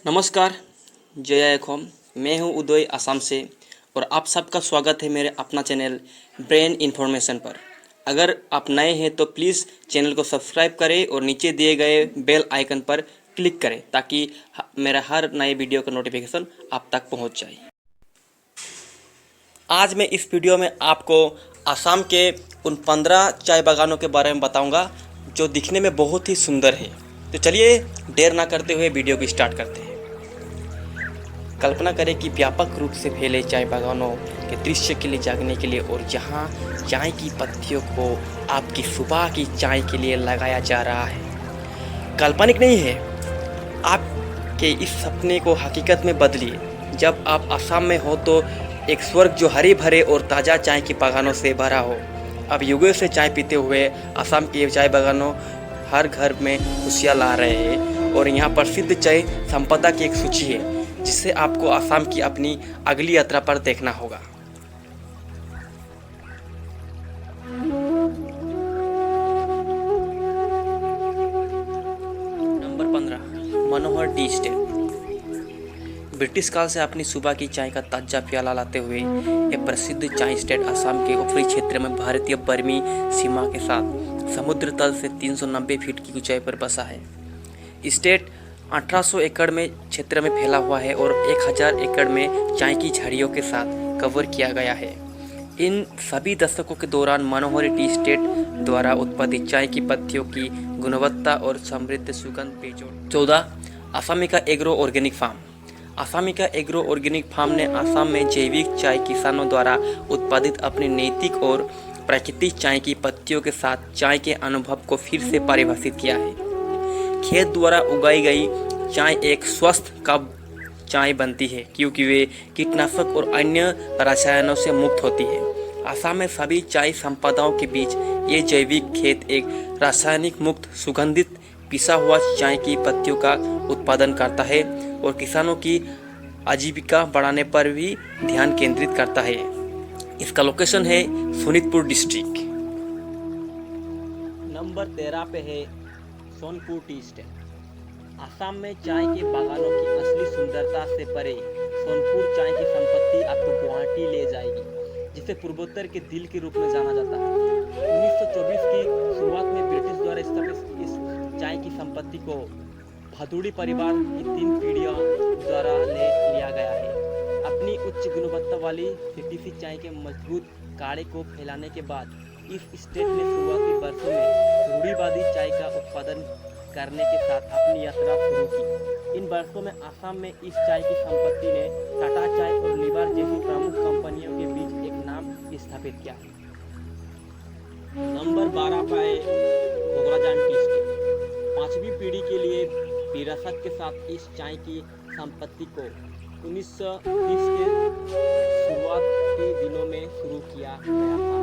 नमस्कार, जय एखोम। मैं हूं उदय असम से और आप सबका स्वागत है मेरे अपना चैनल ब्रेन इन्फॉर्मेशन पर। अगर आप नए हैं तो प्लीज़ चैनल को सब्सक्राइब करें और नीचे दिए गए बेल आइकन पर क्लिक करें ताकि मेरा हर नए वीडियो का नोटिफिकेशन आप तक पहुंच जाए। आज मैं इस वीडियो में आपको असम के उन 15 चाय बागानों के बारे में बताऊंगा जो दिखने में बहुत ही सुंदर है। तो चलिए देर ना करते हुए वीडियो को स्टार्ट करते हैं। कल्पना करें कि व्यापक रूप से फैले चाय बागानों के दृश्य के लिए जागने के लिए और जहां चाय की पत्तियों को आपकी सुबह की चाय के लिए लगाया जा रहा है। काल्पनिक नहीं है, आपके इस सपने को हकीकत में बदलिए। जब आप असम में हो तो एक स्वर्ग जो हरे भरे और ताज़ा चाय की बागानों से भरा हो। अब युगों से चाय पीते हुए असम के चाय बागानों हर घर में खुशियाँ ला रहे हैं और यहाँ प्रसिद्ध चाय संपदा की एक सूची है जिसे आपको असम की अपनी अगली यात्रा पर देखना होगा। नंबर 15, मनोहर टी स्टेट। ब्रिटिश काल से अपनी सुबह की चाय का ताजा प्याला लाते हुए यह प्रसिद्ध चाय स्टेट असम के ऊपरी क्षेत्र में भारतीय बर्मी सीमा के साथ समुद्र तल से 390 फीट की ऊंचाई पर बसा है। स्टेट 1800 एकड़ में क्षेत्र में फैला हुआ है और 1000 एकड़ में चाय की झाड़ियों के साथ कवर किया गया है। इन सभी दशकों के दौरान मनोहर टी स्टेट द्वारा उत्पादित चाय की पत्तियों की गुणवत्ता और समृद्ध सुगंध बेजोड़। 14, Asamika agro organic farm. Asamika agro organic farm ने असम में जैविक चाय किसानों द्वारा उत्पादित अपनी नैतिक और प्राकृतिक चाय की पत्तियों के साथ चाय के अनुभव को फिर से परिभाषित किया है। खेत द्वारा उगाई गई चाय एक स्वस्थ कप चाय बनती है क्योंकि वे कीटनाशक और अन्य रसायनों से मुक्त होती है। असम में सभी चाय संपदाओं के बीच ये जैविक खेत एक रासायनिक मुक्त सुगंधित पिसा हुआ चाय की पत्तियों का उत्पादन करता है और किसानों की आजीविका बढ़ाने पर भी ध्यान केंद्रित करता है। इसका लोकेशन है सोनितपुर डिस्ट्रिक्ट। नंबर 13 पे है सोनपुर टी स्टेट। असम में चाय के बागानों की असली सुंदरता से परे सोनपुर चाय की संपत्ति आपको गुवाहाटी ले जाएगी, जिसे पूर्वोत्तर के दिल के रूप में जाना जाता है। 1924 की शुरुआत में ब्रिटिश द्वारा स्थापित इस चाय की संपत्ति को भादुड़ी परिवार की 3 पीढ़ियों द्वारा ले लिया गया है। अपनी उच्च गुणवत्ता वाली सीटीसी चाय के मजबूत काढ़े को फैलाने के बाद इस स्टेट ने शुरुआती वर्षों में रूढ़िवादी चाय का उत्पादन करने के साथ अपनी यात्रा शुरू की। इन वर्षों में असम में इस चाय की संपत्ति ने टाटा चाय और लिवार जैसी प्रमुख कंपनियों के बीच एक नाम स्थापित किया। नंबर 12 पर कोकराझार टी स्टेट। 5वीं पीढ़ी के लिए विरासत के साथ इस चाय की संपत्ति को 1930 के शुरुआती दिनों में शुरू किया गया था,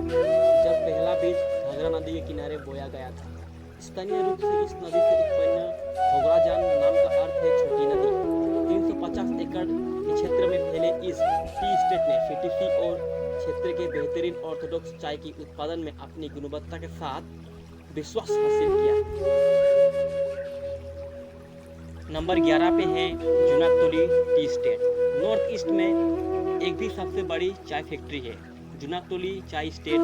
जब पहला बीज घाघरा नदी के किनारे बोया गया था। स्थानीय रूप से इस नदी से उत्पन्न कोकराझार नाम का अर्थ है छोटी नदी। 350 एकड़ के क्षेत्र में फैले इस टी स्टेट ने सीटीसी और क्षेत्र के बेहतरीन ऑर्थोडॉक्स चाय की उत्पादन में अपनी गुणवत्ता के साथ विश्वास हासिल किया। नंबर 11 पे है जुनाकतोली टी स्टेट। नॉर्थ ईस्ट में एक भी सबसे बड़ी चाय फैक्ट्री है। जुनाकतोली चाय स्टेट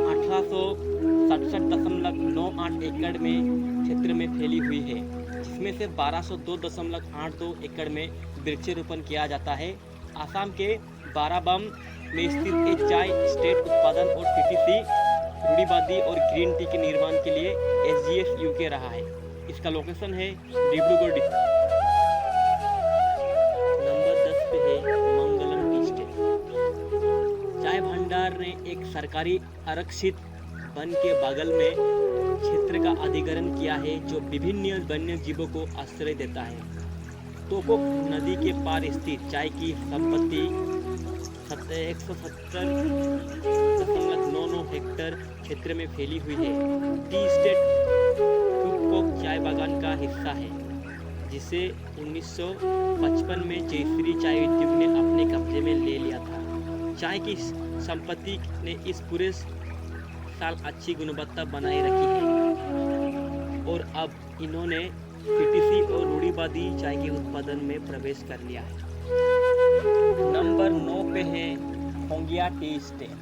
1867.98 एकड़ में क्षेत्र में फैली हुई है, जिसमें से 1202.82 एकड़ में वृक्षारोपण किया जाता है। असम के बाराबम में स्थित एक चाय स्टेट उत्पादन और सीटीसी रूढ़िवादी और ग्रीन टी के निर्माण के लिए SGS यूके रहा है। इसका लोकेशन है डिब्रूगढ़ डिस्ट्रिक्ट। नंबर 10 पे है मंगलम टी स्टेट। चाय भंडार ने एक सरकारी आरक्षित वन के बगल में क्षेत्र का अधिग्रहण किया है जो विभिन्न वन्य जीवों को आश्रय देता है। तोकोक नदी के पार स्थित चाय की संपत्ति 170.99 हेक्टेयर क्षेत्र में फैली हुई है। टी स्टेट टूकोक चाय बागान का हिस्सा है, जिसे 1955 में जयश्री चाय उद्योग ने अपने कब्जे में ले लिया था। चाय की संपत्ति ने इस पूरे साल अच्छी गुणवत्ता बनाए रखी है और अब इन्होंने सीटीसी और रूढ़िवादी चाय के उत्पादन में प्रवेश कर लिया है। नंबर 9 पे है होंगिया टी स्टेट।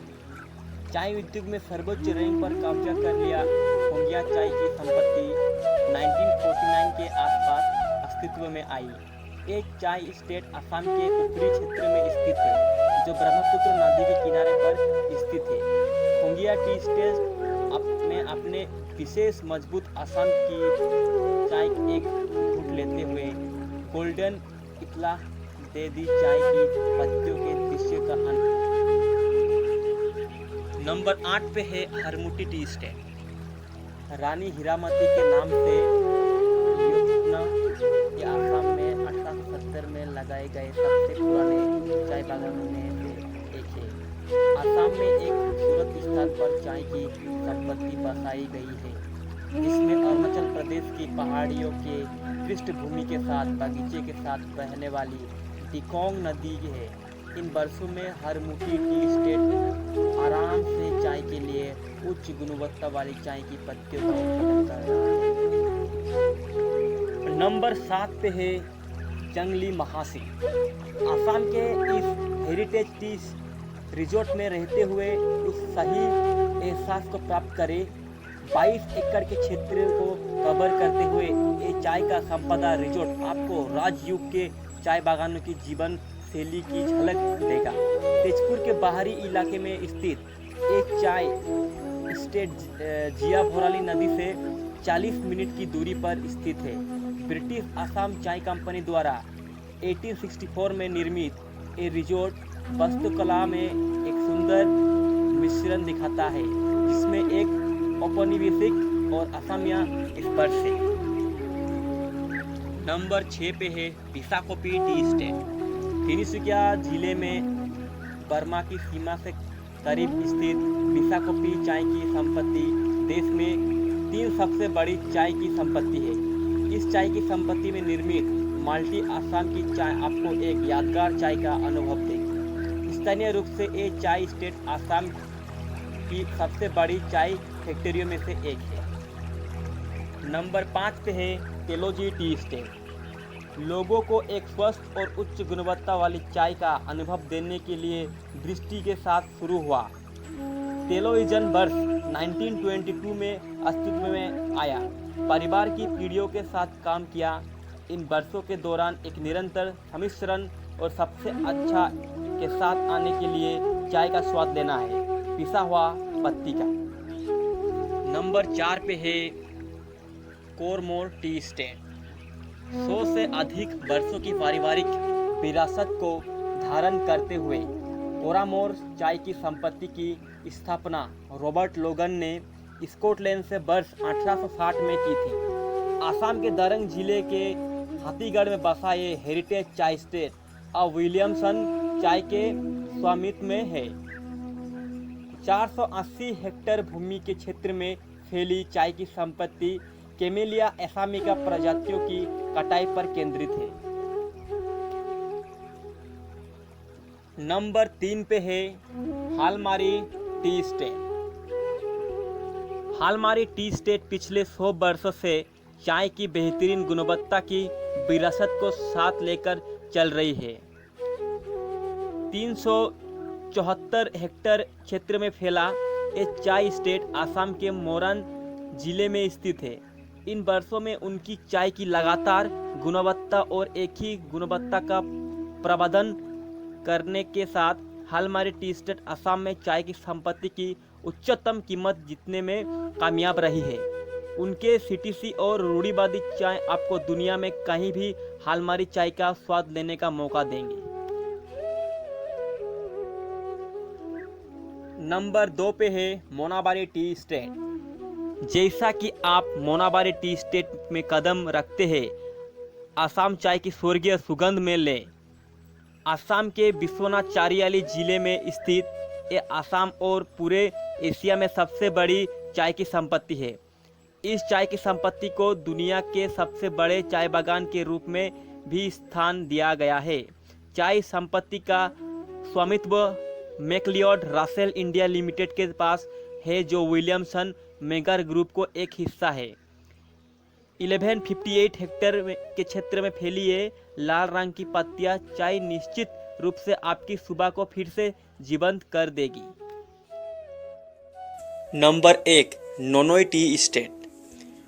चाय उद्योग में सर्वोच्च रैंक पर कब्जा कर लिया होंगिया चाय की संपत्ति 1949 के आसपास अस्तित्व में आई। एक चाय स्टेट असम के उत्तरी क्षेत्र में स्थित है, जो ब्रह्मपुत्र नदी के किनारे पर स्थित है। होंगिया टी स्टेट में अपने विशेष मजबूत असम की चाय एक घूंट लेते हुए गोल्डन इतला दे दी चाय की पत्तियों के दृश्य का नंबर 8 पे है हरमुटी टी स्टेट। रानी हीरामती के नाम से ये आसाम में 1870 में लगाए गए सबसे पुराने चाय बागानों में से एक है। आसाम में एक खूबसूरत स्थान पर चाय की संपत्ति बसाई गई है, जिसमें अरुणाचल प्रदेश की पहाड़ियों के पृष्ठभूमि के साथ बगीचे के साथ बहने वाली दिकोंग नदी है। इन वर्षों में हरमुटी टी स्टेट आराम से चाय के लिए उच्च गुणवत्ता वाली चाय की पत्तियों का उत्पादन कर रहा है। नंबर 7 पे है जंगली महासी। आसाम के इस हेरिटेज टी रिजोर्ट में रहते हुए उस सही एहसास को प्राप्त करें। 22 एकड़ के क्षेत्र को कवर करते हुए ये चाय का संपदा रिजोर्ट आपको राजयुग के चाय बागानों की जीवन शैली की झलक देगा। तेजपुर के बाहरी इलाके में स्थित एक चाय स्टेट जिया भोराली नदी से 40 मिनट की दूरी पर स्थित है। ब्रिटिश असम चाय कंपनी द्वारा 1864 में निर्मित ये रिजोर्ट वास्तुकला में एक सुंदर मिश्रण दिखाता है, जिसमें एक औपनिवेशिक और असमिया स्पर्श है। नंबर 6 पे है विशाखोपी टी स्टेट। तिनसुकिया जिले में बर्मा की सीमा से करीब स्थित विशाखोपी चाय की संपत्ति देश में 3 सबसे बड़ी चाय की संपत्ति है। इस चाय की संपत्ति में निर्मित माल्टी आसाम की चाय आपको एक यादगार चाय का अनुभव देगी। स्थानीय रूप से ये चाय स्टेट आसाम की सबसे बड़ी चाय फैक्ट्रियों में से एक है। नंबर 5 पे है तेलोजी टी स्टेट। लोगों को एक स्वस्थ और उच्च गुणवत्ता वाली चाय का अनुभव देने के लिए दृष्टि के साथ शुरू हुआ। तेलोइजन वर्ष 1922 में अस्तित्व में आया। परिवार की पीढ़ियों के साथ काम किया। इन वर्षों के दौरान एक निरंतर सम्मिश्रण और सबसे अच्छा के साथ आने के लिए चाय का स्वाद लेना है, पिसा हुआ पत्ती का। नंबर 4 पे है कोरमोर टी स्टेट। 100 से अधिक वर्षों की पारिवारिक विरासत को धारण करते हुए कोरामोर चाय की संपत्ति की स्थापना रॉबर्ट लोगन ने स्कॉटलैंड से वर्ष 1860 में की थी। आसाम के दरंग जिले के हाथीगढ़ में बसा ये हेरिटेज चाय स्टेट अब विलियमसन चाय के स्वामित्व में है। 480 हेक्टेयर भूमि के क्षेत्र में फैली चाय की संपत्ति कैमेलिया असामिका प्रजातियों की कटाई पर केंद्रित है। नंबर 3 पे है हालमारी टी स्टेट। हालमारी टी स्टेट पिछले 100 वर्षों से चाय की बेहतरीन गुणवत्ता की विरासत को साथ लेकर चल रही है। 374 हेक्टेयर क्षेत्र में फैला ये चाय स्टेट आसाम के मोरन जिले में स्थित है। इन वर्षों में उनकी चाय की लगातार गुणवत्ता और एक ही गुणवत्ता का प्रबंधन करने के साथ हालमारी टी स्टेट असम में चाय की संपत्ति की उच्चतम कीमत जीतने में कामयाब रही है। उनके सीटीसी और रूढ़िवादी चाय आपको दुनिया में कहीं भी हालमारी चाय का स्वाद लेने का मौका देंगे। नंबर 2 पे है मोनाबारी टी स्टेट। जैसा कि आप मोनाबारी टी स्टेट में कदम रखते हैं, आसाम चाय की स्वर्गीय सुगंध में लें। आसाम के विश्वनाथ चारियाली जिले में स्थित ये आसाम और पूरे एशिया में सबसे बड़ी चाय की संपत्ति है। इस चाय की संपत्ति को दुनिया के सबसे बड़े चाय बागान के रूप में भी स्थान दिया गया है। चाय संपत्ति का स्वामित्व मैक्लियोड रासेल इंडिया लिमिटेड के पास है, जो विलियमसन मेगर ग्रुप को एक हिस्सा है। 1158 हेक्टेयर के क्षेत्र में फैली ये लाल रंग की पत्तियां चाय निश्चित रूप से आपकी सुबह को फिर से जीवंत कर देगी। Number 1, Nonoi tea estate.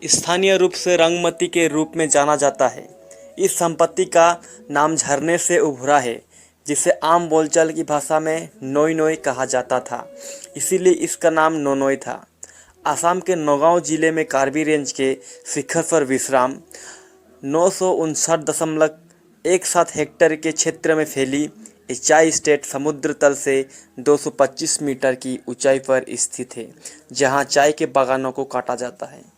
स्थानीय रूप से रंगमती के रूप में जाना जाता है। इस संपत्ति का नाम झरने से उभरा है, जिसे आम बोलचाल की भाषा में नोई नोई कहा जाता था, इसीलिए इसका नाम नोनोई था। असम के नौगांव जिले में कार्बी रेंज के शिखर पर विश्राम 959.17 हेक्टेयर के क्षेत्र में फैली ये चाय एस्टेट समुद्र तल से 225 मीटर की ऊंचाई पर स्थित है, जहां चाय के बागानों को काटा जाता है।